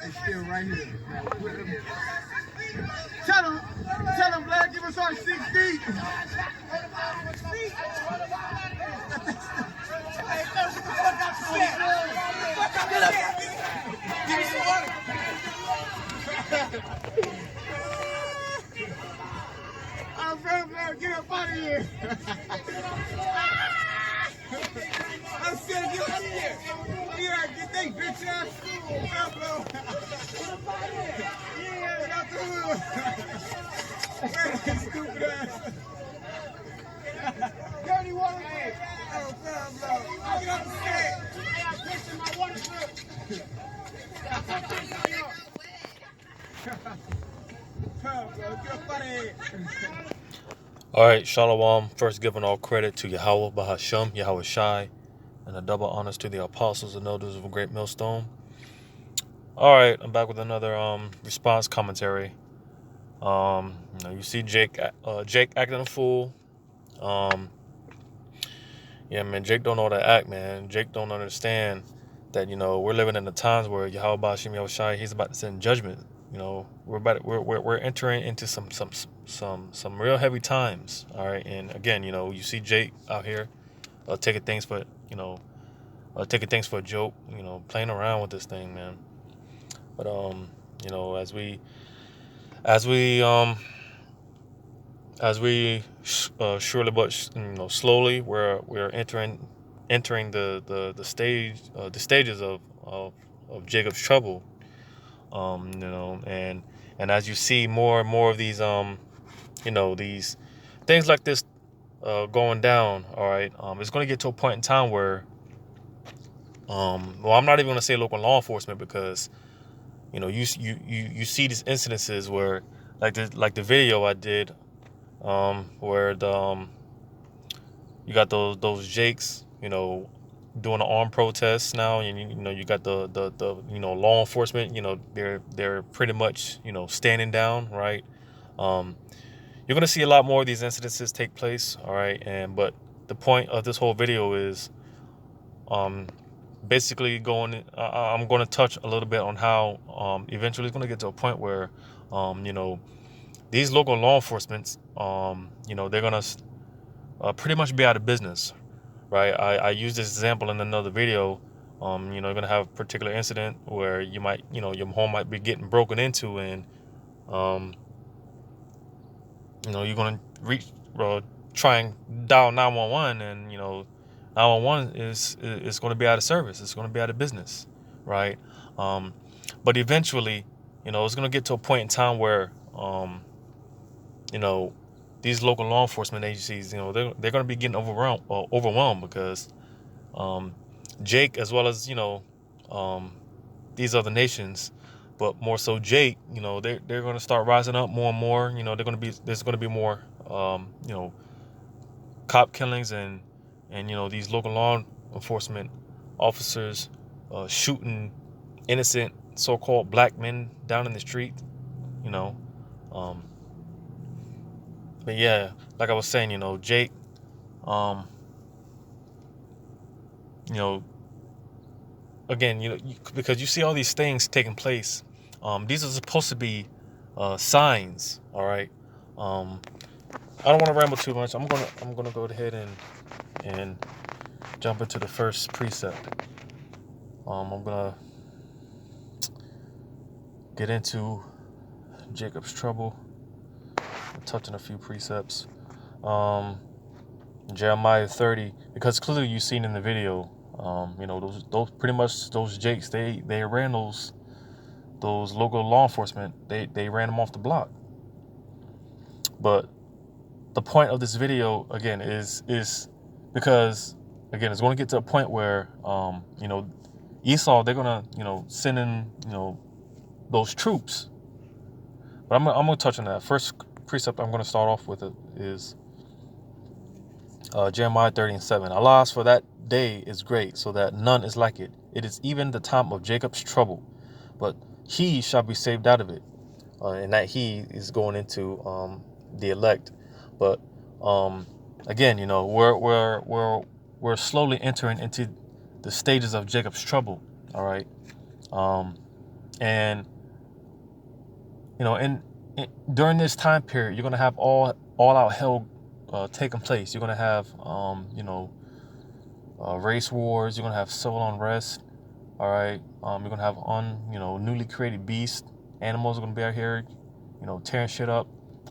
It's still right here. Tell him, Black, give us our 6 feet. I'm from Black, get up out of here. I'm scared to get out of here. Yeah, get that bitch ass. Yeah, that's the hood. Stupid ass. Dirty water. Oh, bro. I'll get off the stage. I got pissed in my water strip. Get up out of here. All right, Shalom. First, giving all credit to YAHAWAH BAHASHAM YAHAWASHI, and a double honors to the apostles and elders of Greatmillstone. All right, I'm back with another response commentary. You see Jake acting a fool. Yeah, man, Jake don't know how to act, man. Jake don't understand that we're living in the times where Yahawah Bahashem Yahawashi, he's about to send judgment. We're entering into some real heavy times. All right, and again, you see Jake out here taking things for a joke. Playing around with this thing, man. But as we surely but slowly we're entering the stages of Jacob's trouble. And as you see more and more of these these things like this going down, all right, it's going to get to a point in time where I'm not even going to say local law enforcement, because you see these incidences where like the video I did, where you got those Jakes, doing an armed protest now, and you got the law enforcement, they're pretty much standing down, right? You're gonna see a lot more of these incidences take place, all right, but the point of this whole video is basically I'm going to touch a little bit on how eventually it's going to get to a point where these local law enforcements, they're going to pretty much be out of business, right? I used this example in another video. You're going to have a particular incident where you might, your home might be getting broken into, and you're going to try and dial 911, and 911 is going to be out of service. It's going to be out of business, right? But eventually, it's going to get to a point in time where these local law enforcement agencies, they're going to be getting overwhelmed because Jake, as well as these other nations, but more so Jake, they're going to start rising up more and more. There's going to be more cop killings and these local law enforcement officers shooting innocent so-called black men down in the street, but yeah, like I was saying, Jake, again, because you see all these things taking place, these are supposed to be signs, all right. I don't want to ramble too much. I'm gonna go ahead and jump into the first precept. I'm gonna get into Jacob's trouble. I'm touching a few precepts. Jeremiah 30, because clearly you've seen in the video, those pretty much those Jakes, they ran those local law enforcement, they ran them off the block. But the point of this video again is because again it's going to get to a point where Esau, they're gonna send in those troops. But I'm gonna touch on that. First precept I'm gonna start off with is Jeremiah 30:7. Alas, for that day is great, so that none is like it. It is even the time of Jacob's trouble, but he shall be saved out of it. And that he is going into the elect. But again, we're slowly entering into the stages of Jacob's trouble. All right. And during this time period, you're gonna have all out hell taking place. You're gonna have race wars. You're gonna have civil unrest. All right. You're gonna have newly created beasts. Animals are gonna be out here, tearing shit up.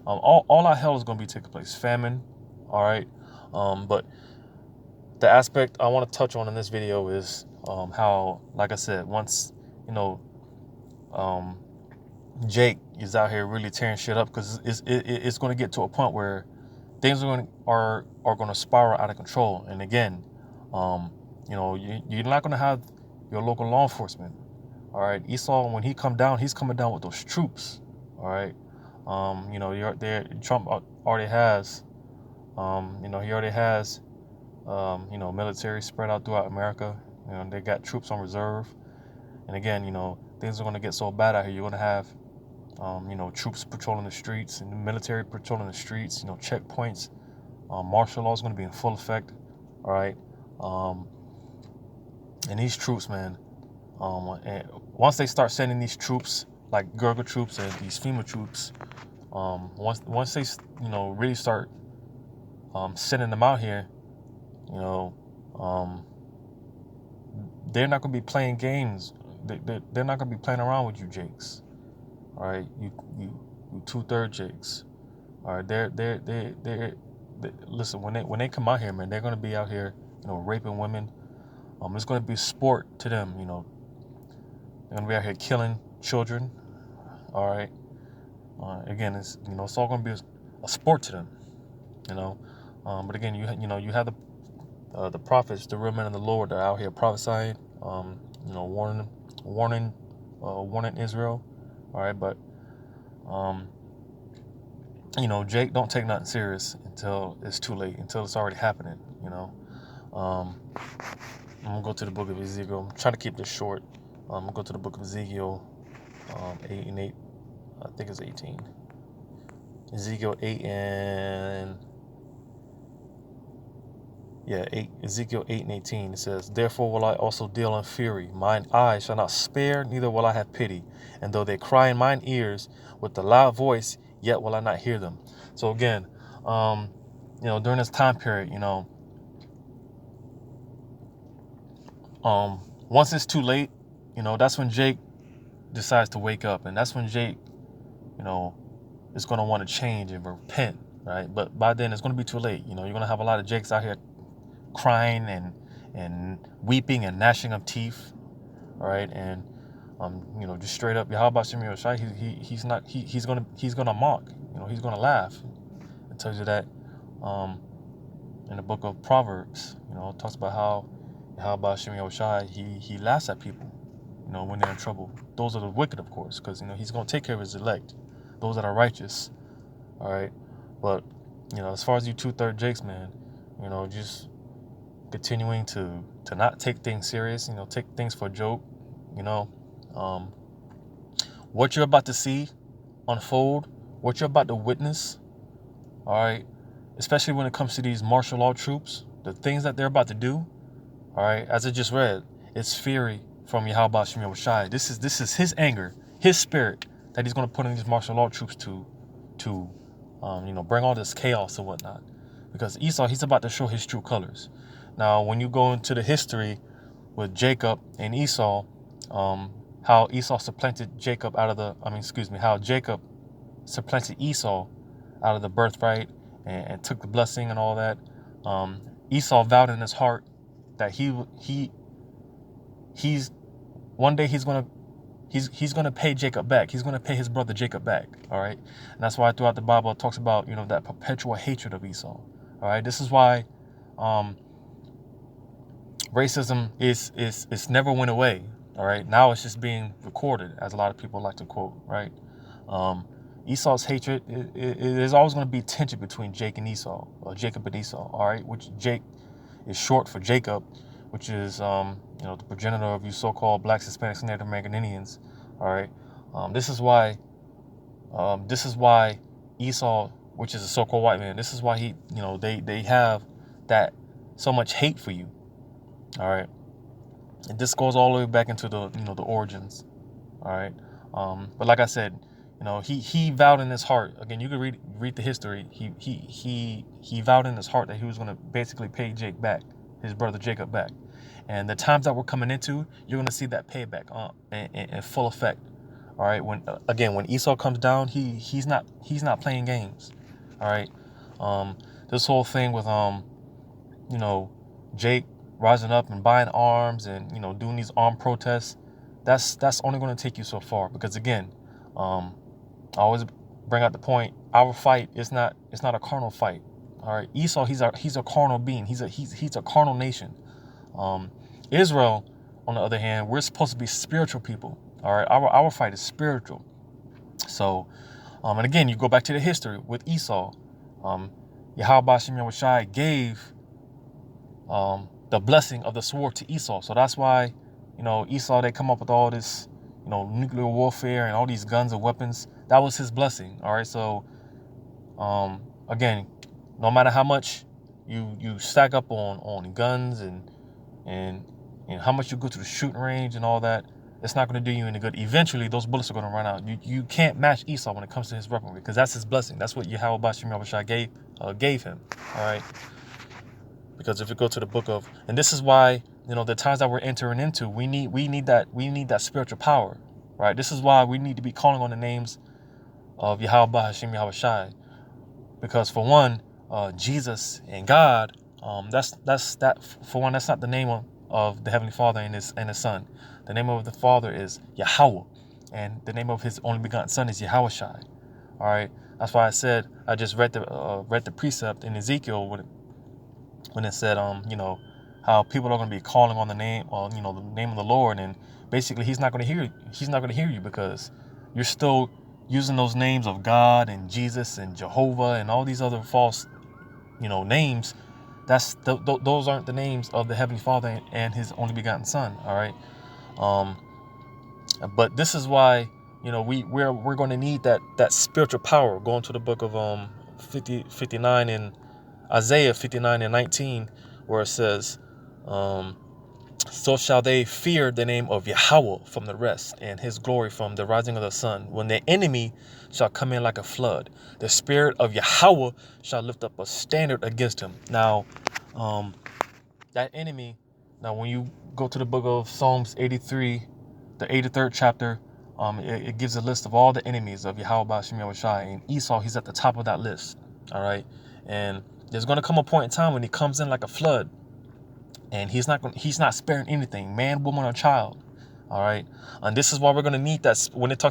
All out hell is gonna be taking place. Famine. All right. But the aspect I want to touch on in this video is how, like I said, once Jake is out here really tearing shit up, because it's going to get to a point where things are going to spiral out of control. And again, you're not going to have your local law enforcement. All right, Esau, when he come down, he's coming down with those troops. All right, Trump already has, he already has, military spread out throughout America. They got troops on reserve. And again, things are going to get so bad out here. You're going to have troops patrolling the streets and the military patrolling the streets, checkpoints. Martial law is going to be in full effect. All right. And these troops, man, and once they start sending these troops, like Gurkha troops and these FEMA troops, once they, really start sending them out here, they're not going to be playing games. They're not going to be playing around with you, Jakes. All right, you 2/3 Jakes. All right, they're listen, when they come out here, man, they're gonna be out here, raping women. It's gonna be sport to them. They're gonna be out here killing children. All right. Again, it's all gonna be a sport to them. But again, you have the prophets, the real men of the Lord, that are out here prophesying, warning Israel. All right, but Jake don't take nothing serious until it's too late, until it's already happening. I'm gonna go to the book of Ezekiel. I'm trying to keep this short. I'm gonna go to the book of Ezekiel, 8 and 8. I think it's 18. Ezekiel 8 and 18. It says, "Therefore will I also deal in fury. Mine eyes shall not spare, neither will I have pity. And though they cry in mine ears with a loud voice, yet will I not hear them." So again, during this time period, once it's too late, that's when Jake decides to wake up, and that's when Jake, is going to want to change and repent, right? But by then it's going to be too late. You're going to have a lot of Jakes out here crying and weeping and gnashing of teeth, all right? And just straight up, Yahawah Bahashem Yahawashi, he's gonna mock, he's gonna laugh. It tells you that in the book of Proverbs, it talks about how Yahawah Bahashem Yahawashi, he laughs at people, when they're in trouble. Those are the wicked, of course, because he's gonna take care of his elect, those that are righteous, all right? But as far as you 2/3 Jakes, man, just continuing to not take things serious, take things for a joke, what you're about to see unfold, what you're about to witness, all right, especially when it comes to these martial law troops, the things that they're about to do, all right, as I just read, it's fury from Yahawah Bahashem Yahawashi. This is his anger, his spirit that he's going to put in these martial law troops to bring all this chaos and whatnot. Because Esau, he's about to show his true colors. Now, when you go into the history with Jacob and Esau, how Esau supplanted Jacob how Jacob supplanted Esau out of the birthright and took the blessing and all that. Esau vowed in his heart that he's one day he's gonna pay Jacob back. He's gonna pay his brother Jacob back. All right, and that's why throughout the Bible it talks about that perpetual hatred of Esau. All right, this is why racism is never went away. All right, now it's just being recorded, as a lot of people like to quote. Right, Esau's hatred, there's always going to be tension between Jake and Esau, or Jacob and Esau. All right, which Jake is short for Jacob, which is the progenitor of you so-called blacks, Hispanics, Native American Indians. All right, this is why Esau, which is a so-called white man, this is why they have that so much hate for you. All right, and this goes all the way back into the the origins All right. But like I said, he vowed in his heart. Again, you can read the history. He vowed in his heart that he was going to basically pay Jake back, his brother Jacob back. And the times that we're coming into, you're going to see that payback in full effect. All right. When Esau comes down, he's not playing games. All right. This whole thing with Jake rising up and buying arms and doing these armed protests, that's only going to take you so far. Because again, I always bring out the point: our fight is not a carnal fight. All right. Esau, he's a carnal being. He's a carnal nation. Israel, on the other hand, we're supposed to be spiritual people. All right. Our fight is spiritual. So, and again, you go back to the history with Esau. YAHAWAH BAHASHAM YAHAWASHI gave the blessing of the sword to Esau. So that's why, Esau, they come up with all this, nuclear warfare and all these guns and weapons. That was his blessing. All right. So, again, no matter how much you stack up on guns and how much you go to the shooting range and all that, it's not going to do you any good. Eventually, those bullets are going to run out. You can't match Esau when it comes to his weaponry, because that's his blessing. That's what YAHAWAH BAHASHAM YAHAWASHI gave him. All right. Because if you go to the book of, and this is why, the times that we're entering into, we need that spiritual power, right? This is why we need to be calling on the names of YAHAWAH BAHASHAM YAHAWASHI, because for one, Jesus and God, that's for one, that's not the name of the Heavenly Father and his Son. The name of the Father is Yahweh, and the name of his only begotten Son is Yahawashi. All right, that's why I just read the precept in Ezekiel when it said how people are going to be calling on the name the name of the Lord, and basically he's not going to hear you because you're still using those names of God and Jesus and Jehovah and all these other false names. Those aren't the names of the Heavenly Father and his only begotten Son. All right. But this is why we're going to need that spiritual power. Going to the book of 59 in Isaiah 59 and 19, where it says, so shall they fear the name of Yahweh from the rest, and his glory from the rising of the sun. When the enemy shall come in like a flood, the spirit of Yahweh shall lift up a standard against him. Now, that enemy, when you go to the book of Psalms 83, the 83rd chapter, it gives a list of all the enemies of YAHAWAH BAHASHAM YAHAWASHI, and Esau, he's at the top of that list. All right. And there's going to come a point in time when he comes in like a flood, and he's not sparing anything, man, woman, or child. All right. And this is why we're going to need that when it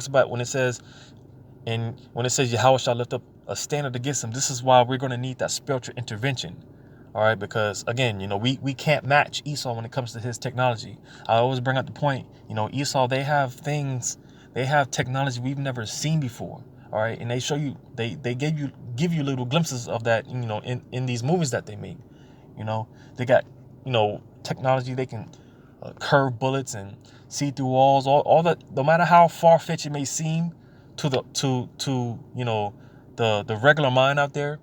says Yahweh shall lift up a standard against him. This is why we're going to need that spiritual intervention. All right, because again, we can't match Esau when it comes to his technology. I always bring up the point, Esau, they have technology we've never seen before. All right, and they show you, they give you little glimpses of that, in these movies that they make. They got, technology, they can curve bullets and see through walls, all that. No matter how far-fetched it may seem to the regular mind out there,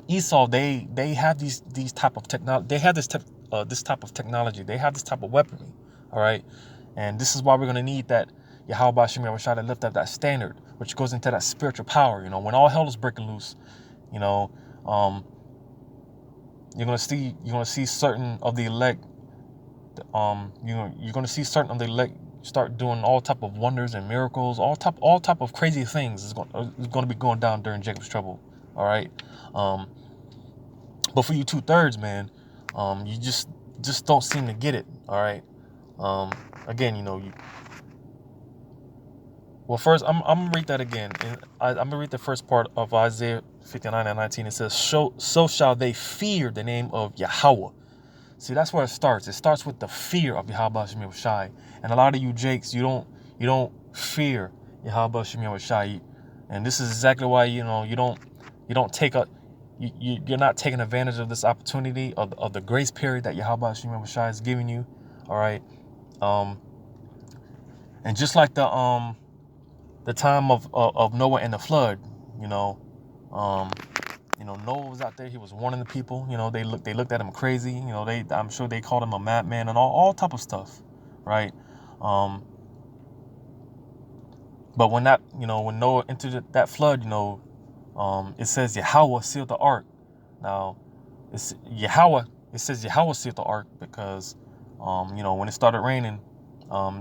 Esau, they have these type of technology. They have this type of technology. They have this type of weaponry. All right, and this is why we're going to need that YAHAWAH BAHASHAM YAHAWASHI to lift up that standard, which goes into that spiritual power. When all hell is breaking loose, you're going to see certain of the elect. You're going to see certain of the elect start doing all type of wonders and miracles, all type of crazy things is going to be going down during Jacob's trouble. All right. But for you 2/3, man, you just don't seem to get it. All right. Again, well, first I'm gonna read that again, and I'm gonna read the first part of Isaiah 59 and 19. It says, so shall they fear the name of Yahweh. See, that's where it starts. It starts with the fear of YAHAWAH BAHASHAM YAHAWASHI. And a lot of you Jakes, you don't fear YAHAWAH BAHASHAM YAHAWASHI. And this is exactly why you're not taking advantage of this opportunity of the grace period that YAHAWAH BAHASHAM YAHAWASHI is giving you. All right. And just like the time of Noah and the flood, Noah was out there. He was warning the people. They looked at him crazy. I'm sure they called him a madman and all type of stuff, right? But when that, when Noah entered that flood, it says Yahweh sealed the ark. Now, it's Yahweh. It says Yahweh sealed the ark because, when it started raining,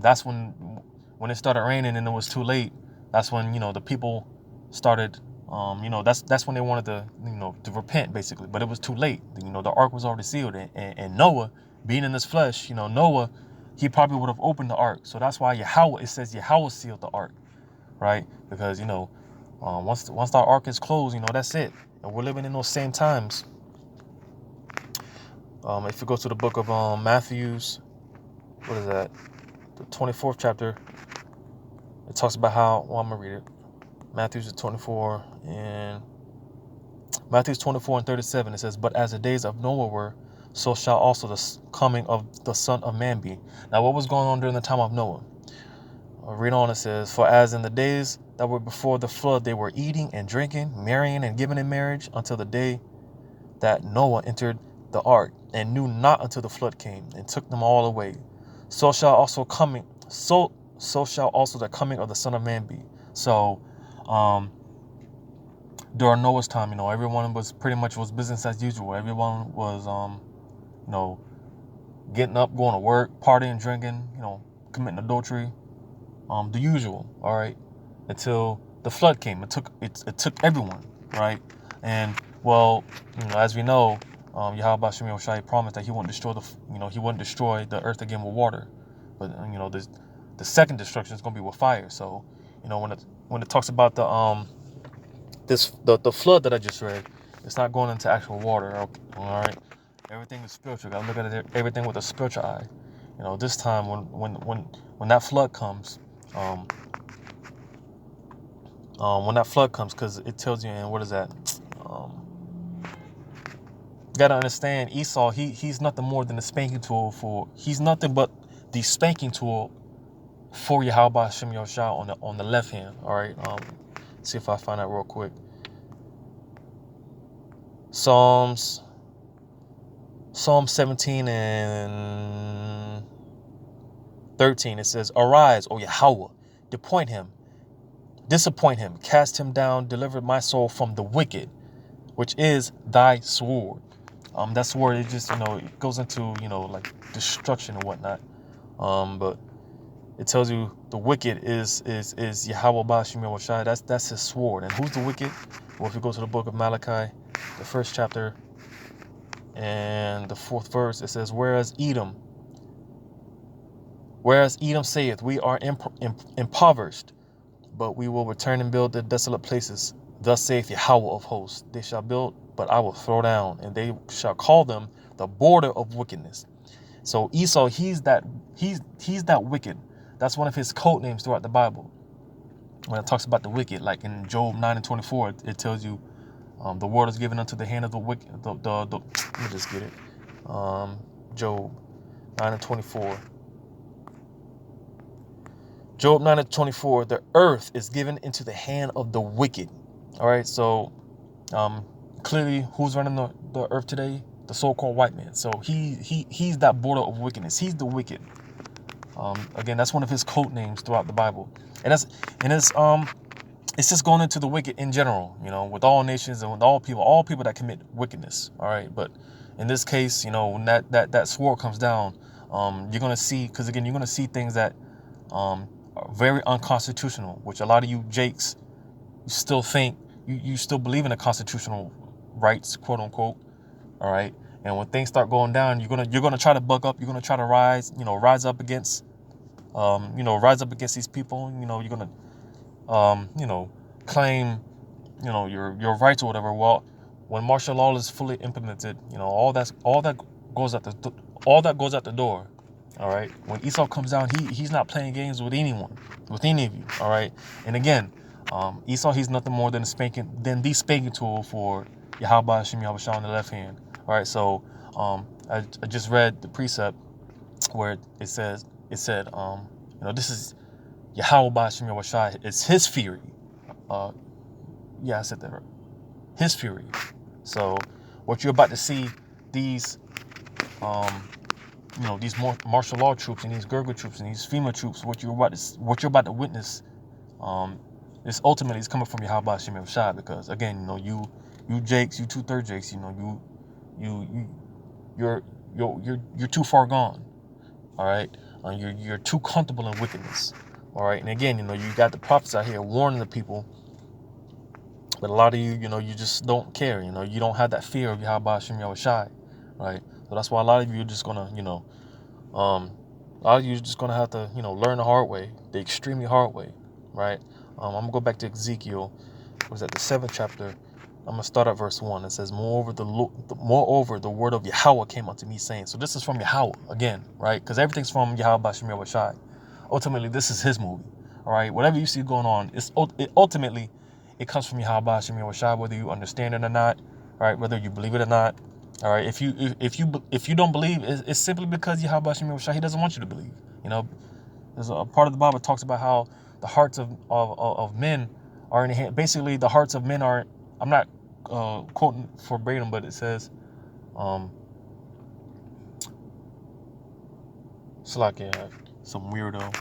that's when it started raining and it was too late. That's when the people started. That's when they wanted to repent basically, but it was too late. The ark was already sealed, and Noah, being in this flesh, Noah, he probably would have opened the ark. So that's why Yahweh. It says Yahweh sealed the ark, right? Because once our ark is closed, that's it. And we're living in those same times. If you go to the book of Matthew's, what is that? The 24th chapter. It talks about how. Well, I'm gonna read it. Matthew's 24 and Matthew's 24 and 37. It says, "But as the days of Noah were, so shall also the coming of the Son of Man be." Now, what was going on during the time of Noah? Read on. It says, "For as in the days that were before the flood, they were eating and drinking, marrying and giving in marriage, until the day that Noah entered the ark, and knew not until the flood came and took them all away. So shall also shall also the coming of the Son of Man be." So, during Noah's time, everyone was pretty much business as usual. Everyone was, getting up, going to work, partying, drinking, committing adultery. The usual, all right, until the flood came. It took everyone, right? And well, as we know, YAHAWAH BAHASHAM YAHAWASHI promised that he wouldn't destroy the earth again with water, but the second destruction is going to be with fire. So, when it talks about the flood that I just read, it's not going into actual water. Okay, all right, everything is spiritual. Got to look at everything with a spiritual eye. This time when that flood comes. When that flood comes, because it tells you, and what is that? You gotta understand, Esau, he's nothing more than a spanking tool he's nothing but the spanking tool for YAHAWAH BAHASHAM YAHAWASHI on the left hand. All right. See if I find that real quick. Psalm 17 and 13. It says, "Arise, O Yahweh, disappoint him, cast him down, deliver my soul from the wicked, which is thy sword." That sword, it just, it goes into, like destruction and whatnot. But it tells you the wicked is YAHAWAH BAHASHAM YAHAWASHI. That's his sword. And who's the wicked? Well, if you go to the book of Malachi, the 1st chapter and the 4th verse, it says, Whereas Edom saith, we are impoverished, but we will return and build the desolate places. Thus saith Yahweh of hosts, they shall build, but I will throw down, and they shall call them the border of wickedness. So Esau, he's that wicked. That's one of his code names throughout the Bible. When it talks about the wicked, like in Job 9 and 24, it tells you the word is given unto the hand of the wicked. Let me just get it. Job 9 and 24. Job 9 and 24, the earth is given into the hand of the wicked. All right, so clearly, who's running the earth today? The so-called white man. So he's that border of wickedness. He's the wicked. Again, that's one of his code names throughout the Bible, and it's just going into the wicked in general. With all nations and with all people that commit wickedness. All right, but in this case, when that sword comes down, you're gonna see, because again, you're gonna see things that are very unconstitutional, which a lot of you Jakes, you still think you still believe in the constitutional rights, quote unquote. All right, and when things start going down, you're gonna try to buck up. You're gonna try to rise up against these people. You're gonna claim your rights or whatever. Well, when martial law is fully implemented, all that goes out the door. All right, when Esau comes down, he's not playing games with anyone, with any of you. All right, and again, Esau, he's nothing more than the spanking tool for YAHAWAH BAHASHAM YAHAWASHI on the left hand. All right, so I just read the precept where it said this is YAHAWAH BAHASHAM YAHAWASHI. It's his fury. Yeah, I said that right. His fury. So what you're about to see, these these martial law troops and these Gurgu troops and these FEMA troops, what you're about to witness This ultimately is coming from Yahawah Bahashem Yahawashi, because again, you Jakes, you 2/3 Jakes, you you're too far gone. All right, you're too comfortable in wickedness. All right, and again, you got the prophets out here warning the people, but a lot of you, you just don't care. You don't have that fear of Yahawah Bahashem Yahawashi, right? So that's why a lot of you are just gonna, a lot of you are just gonna have to, learn the hard way, the extremely hard way, right? I'm gonna go back to Ezekiel. Was that the 7th chapter? I'm gonna start at verse 1. It says, moreover, the word of Yahweh came unto me, saying. So this is from Yahweh again, right? Because everything's from Yahawah Bahashem Yahawashi. Ultimately, this is his movie. All right, whatever you see going on, ultimately it comes from Yahawah Bahashem Yahawashi, whether you understand it or not, all right, whether you believe it or not. All right, if you don't believe, it's simply because Yahawah Bahashem Yahawashi, he doesn't want you to believe. There's a part of the Bible that talks about how the hearts of men are in the hand. Basically, the hearts of men are. I'm not quoting verbatim, but it says, it's like some weirdo.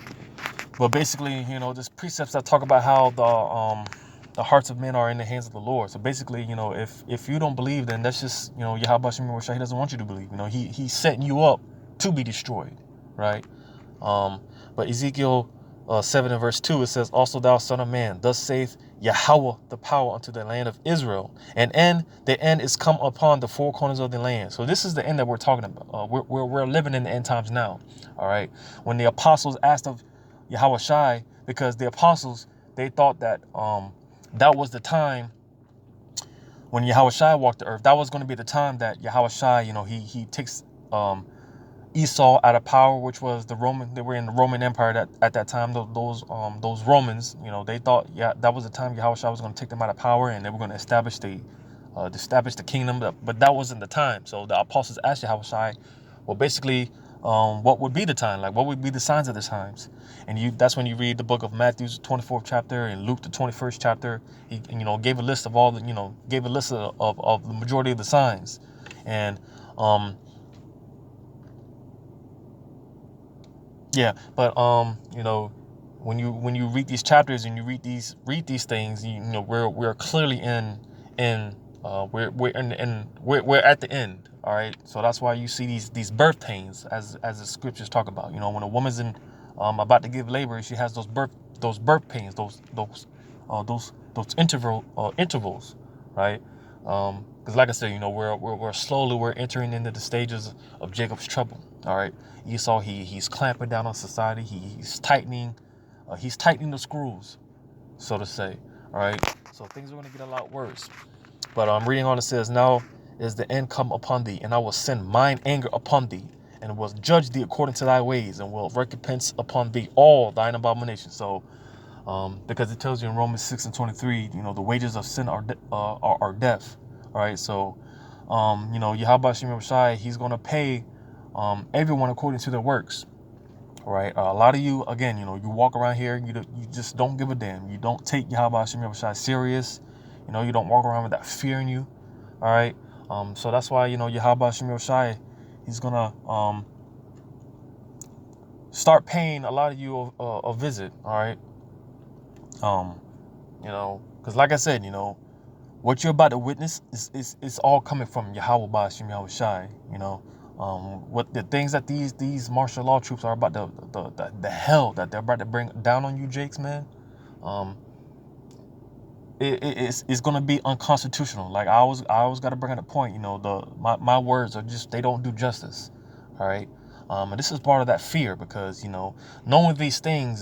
But basically, there's precepts that talk about how the hearts of men are in the hands of the Lord. So basically, if you don't believe, then that's just, Yahawah Bahashem Yahawashi, he doesn't want you to believe. He's setting you up to be destroyed, right? But Ezekiel 7 and verse 2, it says, also thou son of man, thus saith Yahweh the power unto the land of Israel, and the end is come upon the four corners of the land. So this is the end that we're talking about. We're living in the end times now. All right. When the apostles asked of Yahawashi, because the apostles, they thought that that was the time when Yahawashi walked the earth. That was going to be the time that Yahawashi, he takes Esau out of power, which was the Roman. They were in the Roman Empire at that time. Those Romans, they thought, that was the time Yahawashi was going to take them out of power, and they were going to establish the kingdom. But that wasn't the time. So the apostles asked Yahawashi, well, basically, what would be the time? Like, what would be the signs of the times? And that's when you read the book of Matthew's 24th chapter and Luke the 21st chapter. He gave a list of all the gave a list of the majority of the signs, and yeah, but when you read these chapters and you read these things, we're clearly we're at the end. All right, so that's why you see these birth pains, as the scriptures talk about. When a woman's about to give labor, she has those birth pains, those intervals, right? Because like I said, we're slowly entering into the stages of Jacob's trouble. All right, Esau, he's clamping down on society. He's tightening the screws, so to say. All right, so things are going to get a lot worse. But I'm reading on. It says, now is the end come upon thee, and I will send mine anger upon thee, and will judge thee according to thy ways, and will recompense upon thee all thine abominations. So because it tells you in Romans 6 and 23, the wages of sin are death. All right, so Yahawah Bahashem Yahawashi, he's going to pay everyone according to their works. All right, a lot of you, again, you walk around here, you just don't give a damn. You don't take Yahawah Bahashem Yahawashi serious. You don't walk around with that fear in you. All right, so that's why Yahawah Bahashem Yahawashi, he's gonna start paying a lot of you a visit. All right, because like I said, what you're about to witness is all coming from Yahawah Bahashem Yahawashi. What the things that these martial law troops are about, the hell that they're about to bring down on you, Jakes, man. It's gonna be unconstitutional. Like I always got to bring up the point. My words are just, they don't do justice. All right, and this is part of that fear, because knowing these things,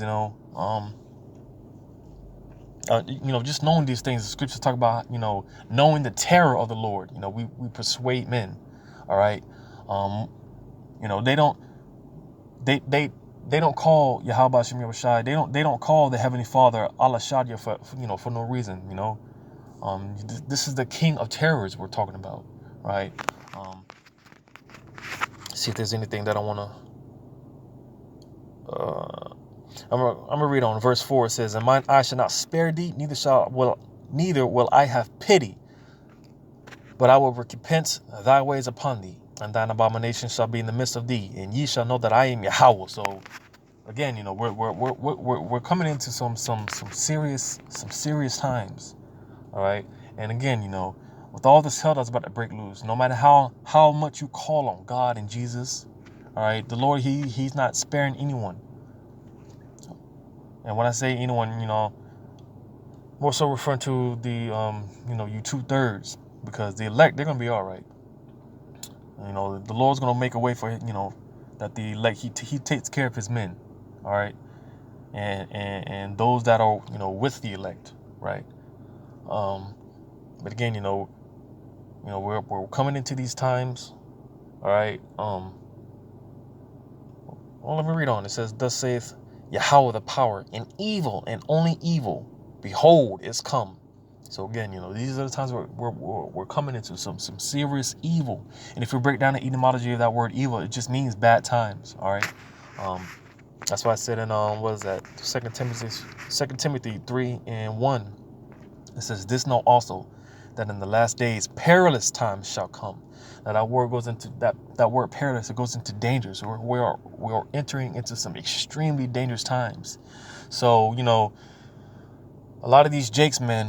just knowing these things, the scriptures talk about, knowing the terror of the Lord. We persuade men. All right. They don't call Yahawah Bahashem Yahawashi. They don't call the Heavenly Father Allah Shadia for no reason. This is the king of terrors we're talking about, right? See if there's anything that I want to. I'm gonna read on verse 4. It says, "And mine eye shall not spare thee, neither will I have pity, but I will recompense thy ways upon thee, and thine abomination shall be in the midst of thee, and ye shall know that I am Yahweh." So again, we're coming into some serious times. All right. And again, with all this hell that's about to break loose, no matter how much you call on God and Jesus, all right, the Lord, he's not sparing anyone. And when I say anyone, more so referring to the you 2/3, because the elect, they're gonna be all right. The Lord's gonna make a way for that the elect, he takes care of his men, all right, and those that are with the elect, right. But again, we're coming into these times, all right. Well, let me read on. It says, "Thus saith Yahawah the power, and evil and only evil, behold, is come." So again, these are the times we're coming into some serious evil. And if you break down the etymology of that word evil, it just means bad times. All right. That's why I said in what is that? Second Timothy 3:1. It says, "This know also, that in the last days perilous times shall come." Now that word goes into that word perilous. It goes into danger. So we are entering into some extremely dangerous times. So a lot of these Jakes men,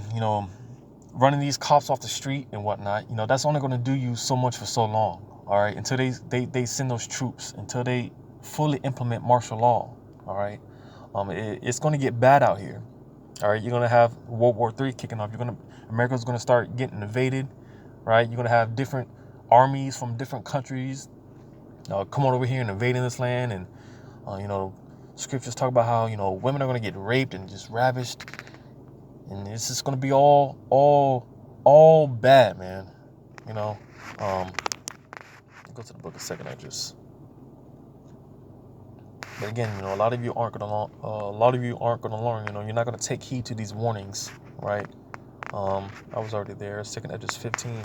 running these cops off the street and whatnot, that's only going to do you so much for so long. All right, until they send those troops, until they fully implement martial law. All right, it's going to get bad out here. All right, you're going to have World War III kicking off. America's going to start getting invaded. Right, you're going to have different armies from different countries come on over here and invading this land, and scriptures talk about how women are going to get raped and just ravished. And it's just gonna be all bad, man. Go to the book of Second Esdras. But again, a lot of you aren't gonna learn. You're not gonna take heed to these warnings, right? I was already there. Second Esdras 15.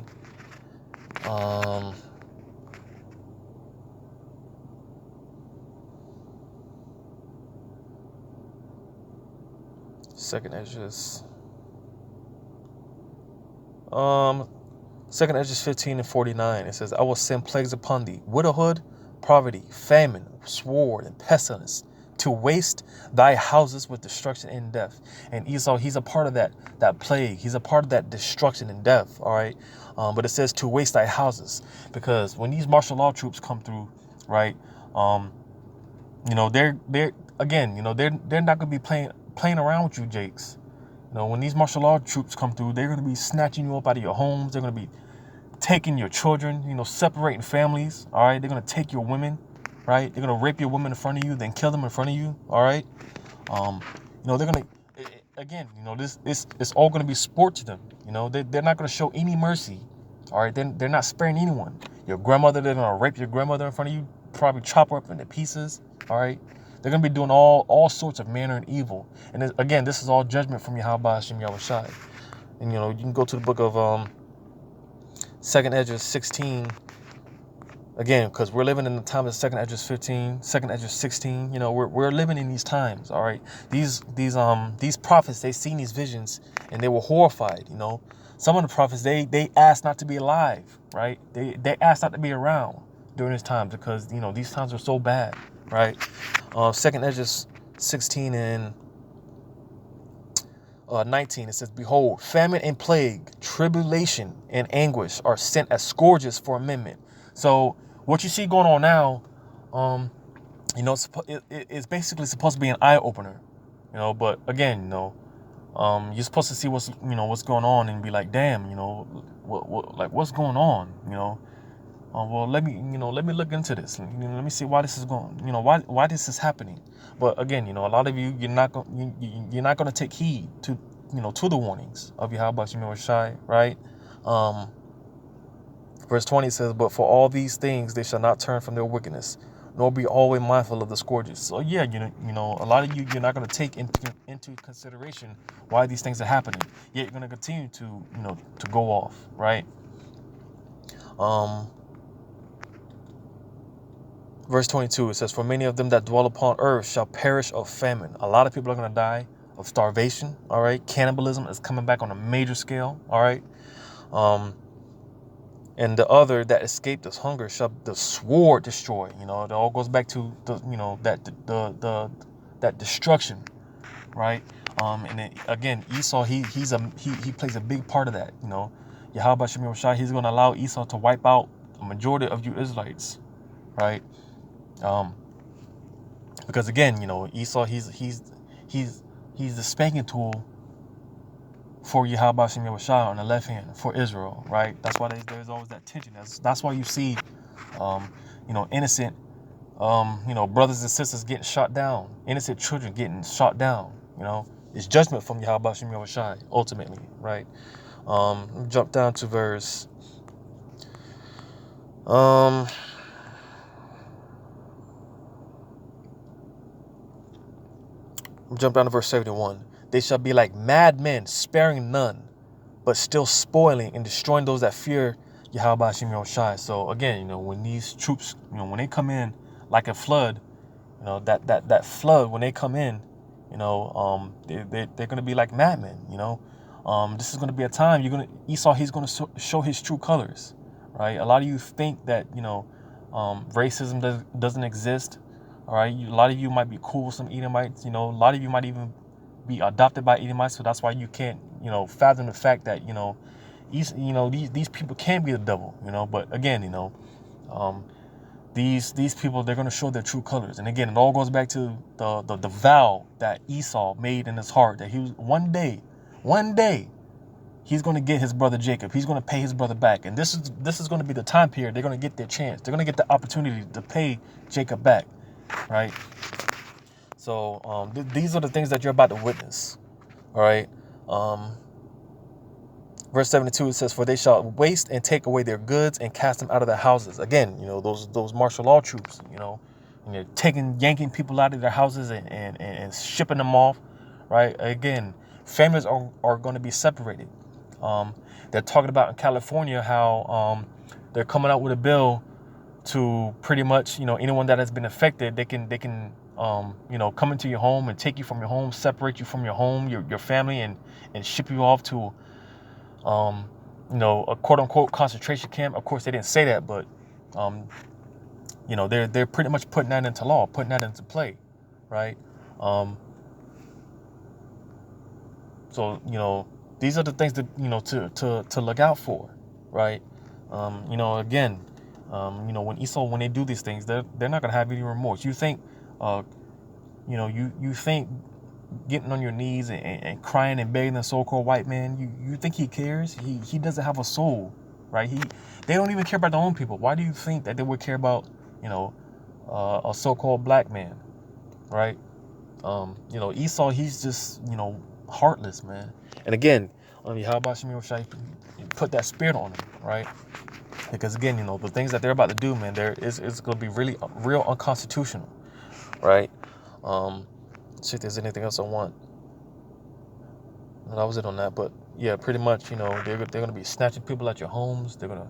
Second Esdras. Second Esdras 15:49. It says, "I will send plagues upon thee, widowhood, poverty, famine, sword, and pestilence, to waste thy houses with destruction and death." And Esau, he's a part of that plague. He's a part of that destruction and death. All right. But it says to waste thy houses, because when these martial law troops come through, right? They're again, they're not gonna be playing around with you, Jakes. When these martial law troops come through, they're going to be snatching you up out of your homes. They're going to be taking your children, separating families. All right. They're going to take your women. Right. They're going to rape your women in front of you, then kill them in front of you. All right. They're going to, again, this it's all going to be sport to them. They're not going to show any mercy. All right. They're not sparing anyone. Your grandmother, they're going to rape your grandmother in front of you, probably chop her up into pieces. All right. They're going to be doing all sorts of manner and evil. And again, this is all judgment from YAHAWAH BAHASHAM YAHAWASHI. And, you can go to the book of Second Esdras 16. Again, because we're living in the time of Second Esdras 15, Second Esdras 16. We're living in these times, all right? These prophets, they seen these visions, and they were horrified, Some of the prophets, they asked not to be alive, right? They asked not to be around during this time, because, these times are so bad, right? Second Esdras 16 and 19, it says, "Behold, famine and plague, tribulation and anguish are sent as scourges for amendment." So what you see going on now, it's basically supposed to be an eye opener, But again, you're supposed to see what's going on and be like, damn, what's going on, Well, let me look into this. Let me see why this is going. Why this is happening. But again, a lot of you, you're not going to take heed to to the warnings of YAHAWAH BAHASHAM YAHAWASHI, right? Verse 20 says, "But for all these things they shall not turn from their wickedness, nor be always mindful of the scourges." So yeah, a lot of you, you're not going to take into consideration why these things are happening. Yet you're going to continue to to go off, right? Verse 22, it says, "For many of them that dwell upon earth shall perish of famine." A lot of people are going to die of starvation. All right. Cannibalism is coming back on a major scale. All right. and the other that escaped this hunger shall the sword destroy. You know, it all goes back to the, you know, that destruction, right? And then, again, Esau, he plays a big part of that. You know, YAHAWAH BAHASHAM YAHAWASHI, he's going to allow Esau to wipe out a majority of you Israelites, right? Because again, you know, Esau, he's the spanking tool for YAHAWAH BAHASHAM YAHAWASHI on the left hand for Israel, right? That's why there's always that tension. That's why you see, you know, innocent, you know, brothers and sisters getting shot down, innocent children getting shot down. You know, it's judgment from YAHAWAH BAHASHAM YAHAWASHI ultimately, right? Jump down to verse. Jump down to verse 71. They shall be like madmen, sparing none, but still spoiling and destroying those that fear YAHAWAH BAHASHAM YAHAWASHI. So again, you know, when these troops, you know, when they come in like a flood, you know, that flood, when they come in, you know, they're going to be like madmen, you know. This is going to be a time Esau, he's going to show his true colors, right? A lot of you think that, you know, racism doesn't exist, all right? A lot of you might be cool with some Edomites, you know. A lot of you might even be adopted by Edomites, so that's why you can't, you know, fathom the fact that, you know, these people can be the devil, you know. But again, you know, these people, they're going to show their true colors. And again, it all goes back to the vow that Esau made in his heart, that he was one day he's going to get his brother Jacob. He's going to pay his brother back. And this is going to be the time period they're going to get their chance. They're going to get the opportunity to pay Jacob back, right? So these are the things that you're about to witness, all right? Verse 72, it says, for they shall waste and take away their goods and cast them out of their houses. Again, you know, those martial law troops, you know, and they're yanking people out of their houses and shipping them off, right? Again, families are going to be separated. They're talking about in California how they're coming out with a bill to pretty much, you know, anyone that has been affected, they can you know, come into your home and take you from your home, separate you from your home, your family, and ship you off to you know, a quote unquote concentration camp. Of course, they didn't say that, but you know, they're pretty much putting that into law, putting that into play, right? So, you know, these are the things that, you know, to look out for, right? You know, again, you know, when they do these things, they're not gonna have any remorse. You think, you know, you think getting on your knees and crying and begging the so-called white man, you think he cares? He doesn't have a soul, right? They don't even care about their own people. Why do you think that they would care about, you know, a so-called black man, right? You know, Esau, he's just, you know, heartless, man. And again, YAHAWAH BAHASHAM YAHAWASHI put that spirit on him, right? Because again, you know, the things that they're about to do, man, it's going to be really real unconstitutional, right? See if there's anything else I want. That was it on that. But yeah, pretty much, you know, they're going to be snatching people at your homes. They're going to,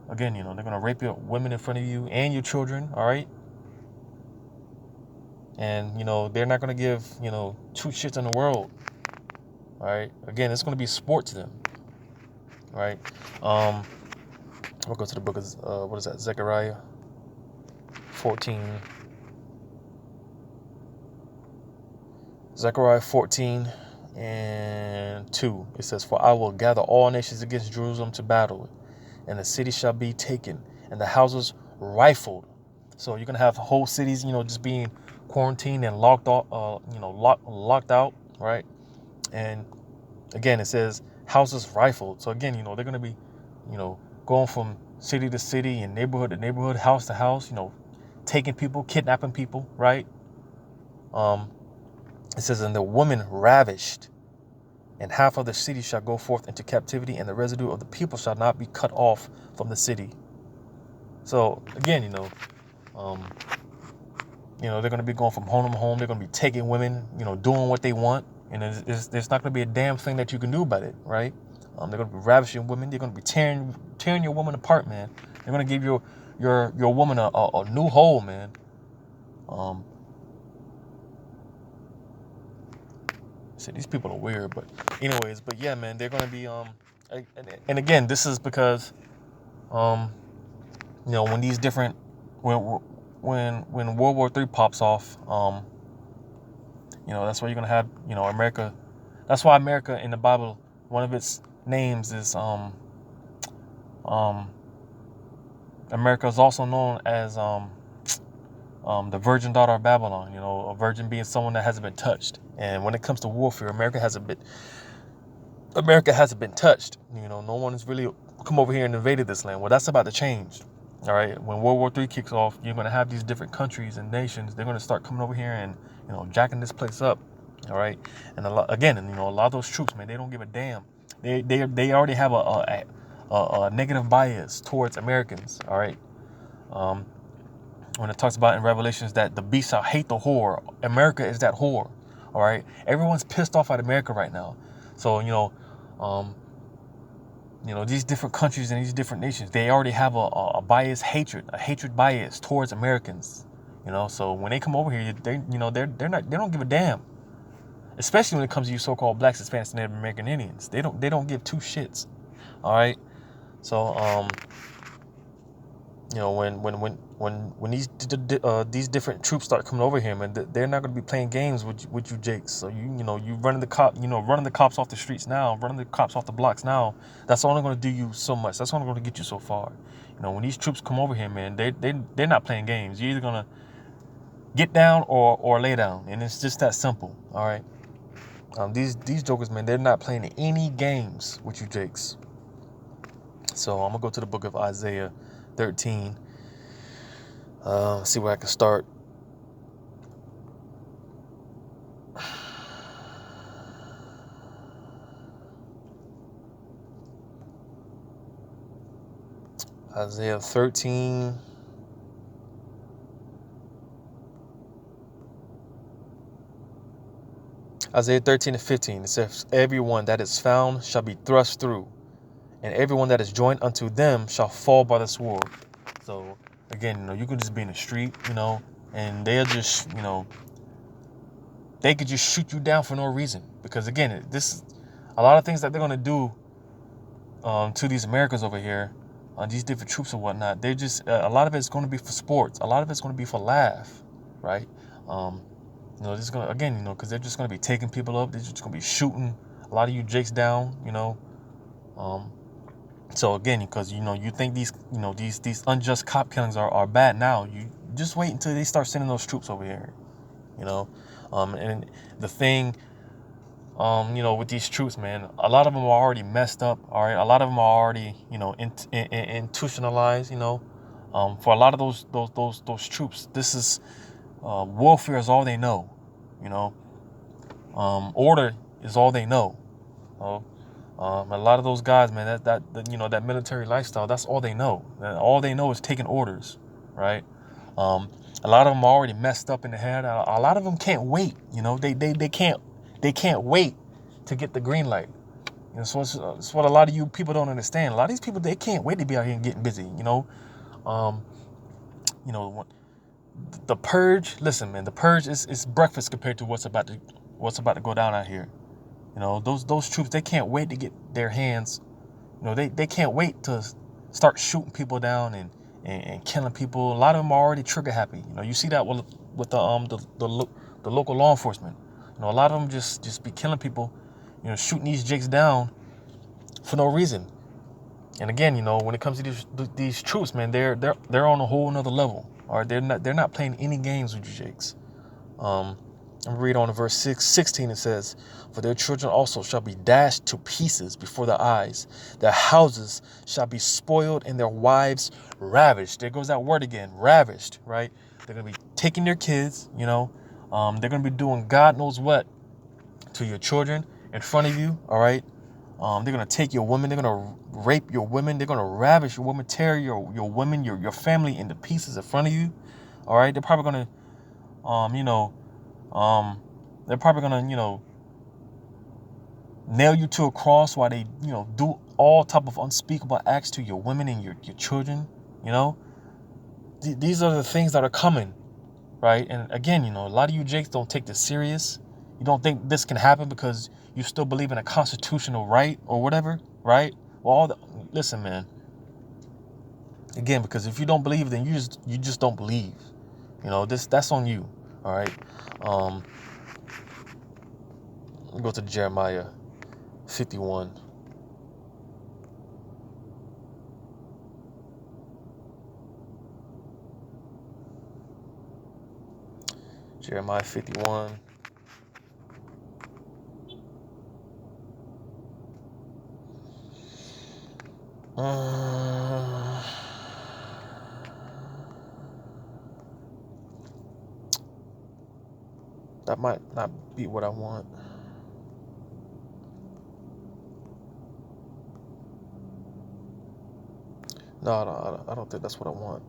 again, you know, they're going to rape your women in front of you and your children, all right? And, you know, they're not going to give, you know, two shits in the world, all right? Again, it's going to be sport to them, all right? We'll go to the book of, what is that, Zechariah 14. Zechariah 14 and 2. It says, for I will gather all nations against Jerusalem to battle, and the city shall be taken, and the houses rifled. So you're going to have whole cities, you know, just being quarantined and locked out, you know, locked out, right? And again, it says houses rifled. So again, you know, they're going to be, you know, going from city to city and neighborhood to neighborhood, house to house, you know, taking people, kidnapping people, right? It says, and the woman ravished, and half of the city shall go forth into captivity, and the residue of the people shall not be cut off from the city. So again, you know, they're going to be going from home to home. They're going to be taking women, you know, doing what they want, and there's not going to be a damn thing that you can do about it, right? They're going to be ravishing women. They're going to be tearing your woman apart, man. They're going to give your woman a new hole, man. So these people are weird, but anyways, but yeah, man, they're going to be and again, this is because when these different, when World War III pops off, that's why you're gonna have, America. That's why America in the Bible, one of its names is America is also known as the virgin daughter of Babylon. A virgin being someone that hasn't been touched. And when it comes to warfare, America hasn't been touched. No one has really come over here and invaded this land. Well, that's about to change. All right. When World War III kicks off, you're going to have these different countries and nations. They're going to start coming over here and, jacking this place up. All right. And a lot of those troops, man, they don't give a damn. They already have a negative bias towards Americans. All right. When it talks about in Revelations that the beast shall hate the whore, America is that whore. All right. Everyone's pissed off at America right now. So, these different countries and these different nations, they already have a hatred bias towards Americans. So when they come over here, they don't give a damn. Especially when it comes to you so-called blacks, Hispanics, and Native American Indians. They don't give two shits. All right. So when these different troops start coming over here, man, they're not going to be playing games with you jakes. So you running the cops off the streets now, running the cops off the blocks now. That's only going to do you so much. That's only going to get you so far. When these troops come over here, man, they're not playing games. You're either going to get down or lay down, and it's just that simple. All right. These jokers, man, they're not playing any games with you jakes. So I'm gonna go to the book of Isaiah 13. See where I can start. Isaiah 13. Isaiah 13 and 15. It says, everyone that is found shall be thrust through, and everyone that is joined unto them shall fall by the sword. So again, you could just be in the street, and they'll just, they could just shoot you down for no reason. Because again, this is a lot of things that they're gonna do to these Americans over here, these different troops and whatnot. They're just a lot of it's going to be for sports. A lot of it's going to be for laugh, right? This is gonna again, because they're just gonna be taking people up. They're just gonna be shooting a lot of you jakes down, So again, because you think these unjust cop killings are bad now. You just wait until they start sending those troops over here, and the thing, with these troops, man, a lot of them are already messed up. All right, a lot of them are already institutionalized. For a lot of those troops, this is warfare is all they know. Order is all they know. A lot of those guys, man, that military lifestyle, that's all they know. All they know is taking orders, right? A lot of them are already messed up in the head. A lot of them can't wait. They can't wait to get the green light. So it's what a lot of you people don't understand. A lot of these people, they can't wait to be out here and getting busy. The purge. Listen, man, the purge is breakfast compared to what's about to go down out here. Those troops, they can't wait to get their hands. They can't wait to start shooting people down and killing people. A lot of them are already trigger happy. You see that with the local law enforcement. A lot of them just be killing people, shooting these jakes down for no reason. And again, when it comes to these troops, man, they're on a whole nother level. All right, they're not playing any games with you jakes. I'm gonna read on to verse 16. It says, for their children also shall be dashed to pieces before their eyes. Their houses shall be spoiled and their wives ravished. There goes that word again, ravished, right? They're going to be taking their kids, they're going to be doing God knows what to your children in front of you, all right? They're going to take your women. They're going to rape your women. They're going to ravish your women, tear your women, your family into pieces in front of you, all right? They're probably going to, they're probably going to, nail you to a cross while they, do all type of unspeakable acts to your women and your children. These are the things that are coming, right? And again, a lot of you jakes don't take this serious. You don't think this can happen because you still believe in a constitutional right or whatever, right? Well, listen, man. Again, because if you don't believe, then you just don't believe. That's on you. All right. Let me go to Jeremiah 51. Jeremiah 51. That might not be what I want. No, I don't think that's what I want.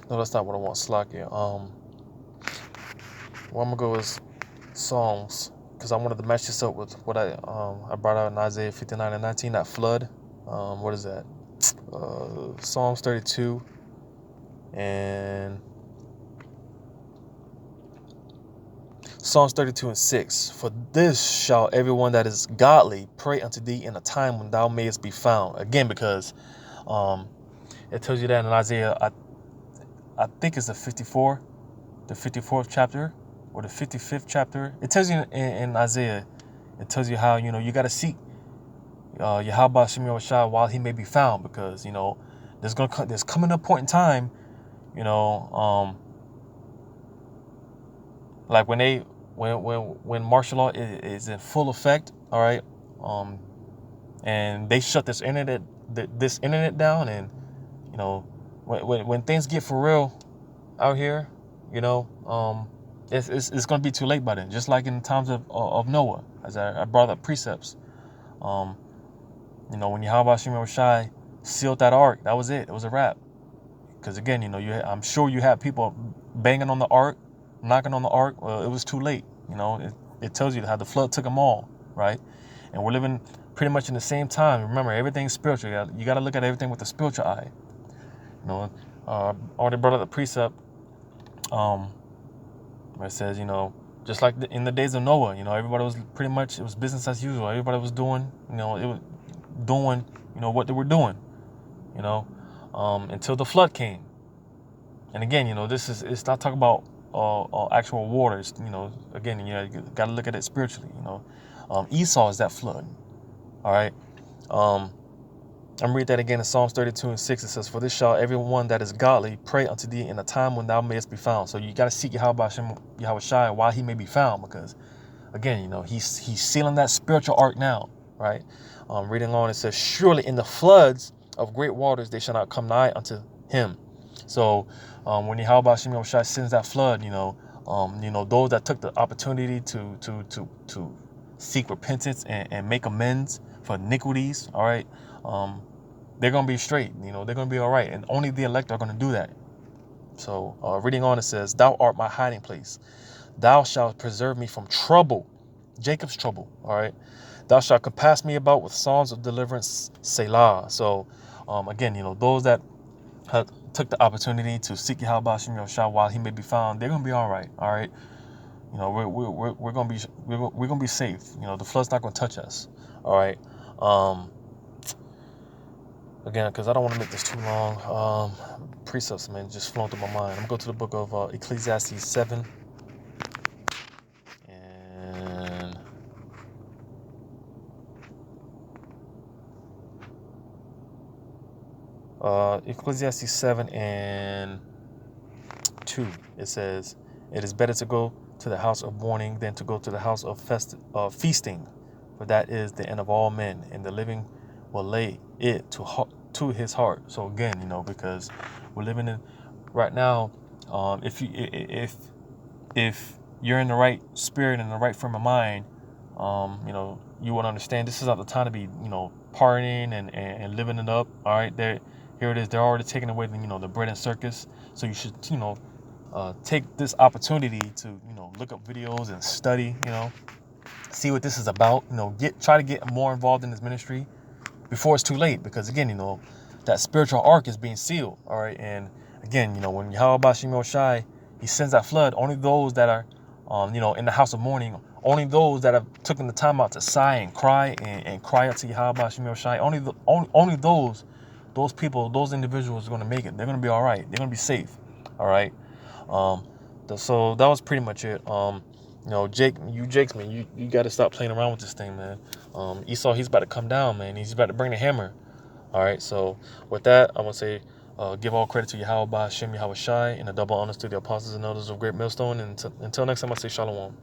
No, that's not what I want. Slakia. Where I'm gonna go is Psalms, because I wanted to match this up with what I brought out in Isaiah 59 and 19. That flood. What is that? Psalms 32 and Psalms 32 and 6. For this shall everyone that is godly pray unto thee in a time when thou mayest be found. Again, because it tells you that in Isaiah, I think it's the 54th chapter or the 55th chapter. It tells you in Isaiah, it tells you how, you got to seek YAHAWAH BAHASHAM YAHAWASHI while he may be found, because, there's coming a point in time, like when martial law is in full effect, all right, and they shut this internet down, and when things get for real out here, it's going to be too late by then. Just like in times of Noah, as I brought up precepts, when YAHAWAH BAHASHAM YAHAWASHI sealed that ark, that was it. It was a wrap. Because again, I'm sure you had people banging on the ark, knocking on the ark. Well, it was too late. It tells you how the flood took them all, right? And we're living pretty much in the same time. Remember, everything's spiritual. You got to look at everything with the spiritual eye. I already brought up the precept where it says, just like in the days of Noah, everybody was pretty much, it was business as usual. Everybody was doing, what they were doing, until the flood came. And again, it's not talking about actual waters. Again, you got to look at it spiritually. Esau is that flood. All right. I'm read that again in Psalms 32 and 6. It says, for this shall everyone that is godly pray unto thee in a time when thou mayest be found. So you got to seek YAHAWAH BAHASHAM YAHAWASHI while he may be found, because again, he's sealing that spiritual ark now, right? Reading on, it says, surely in the floods of great waters they shall not come nigh unto him. So when YAHAWAH BAHASHAM YAHAWASHI sends that flood, those that took the opportunity to seek repentance and make amends for iniquities, all right, they're going to be straight, they're going to be all right. And only the elect are going to do that. So reading on, it says, thou art my hiding place. Thou shalt preserve me from trouble, Jacob's trouble, all right. Thou shalt compass me about with songs of deliverance, Selah. So again, those that took the opportunity to seek YAHAWAH BAHASHAM YAHAWASHI while he may be found, they're going to be all right, all right. We're going to be safe. The flood's not going to touch us, all right. Again, because I don't want to make this too long. Precepts, man, just flowing through my mind. I'm going to go to the book of Ecclesiastes 7. And Ecclesiastes 7 and 2. It says, it is better to go to the house of mourning than to go to the house of feasting, for that is the end of all men, and the living will lay it to his heart. So again, because we're living in right now, if you're in the right spirit and the right frame of mind, you would understand this is not the time to be, partying and living it up. All right, here it is. They're already taking away the bread and circus. So you should, take this opportunity to, look up videos and study, see what this is about. Try to get more involved in this ministry before it's too late, because again, that spiritual ark is being sealed, all right. And again, when YAHAWAH BAHASHAM YAHAWASHI, he sends that flood, only those that are in the house of mourning Only those that have taken the time out to sigh and cry and cry out to YAHAWAH BAHASHAM YAHAWASHI, only those people, those individuals are going to make it. They're going to be all right. They're going to be safe. All right. So that was pretty much it. You know, Jakes, man, you got to stop playing around with this thing, man. Esau, he's about to come down, man. He's about to bring the hammer. All right. So with that, I want to say, give all credit to YAHAWAH BAHASHAM YAHAWASHI and a double honors to the apostles and elders of Great Millstone. And until next time, I say shalom.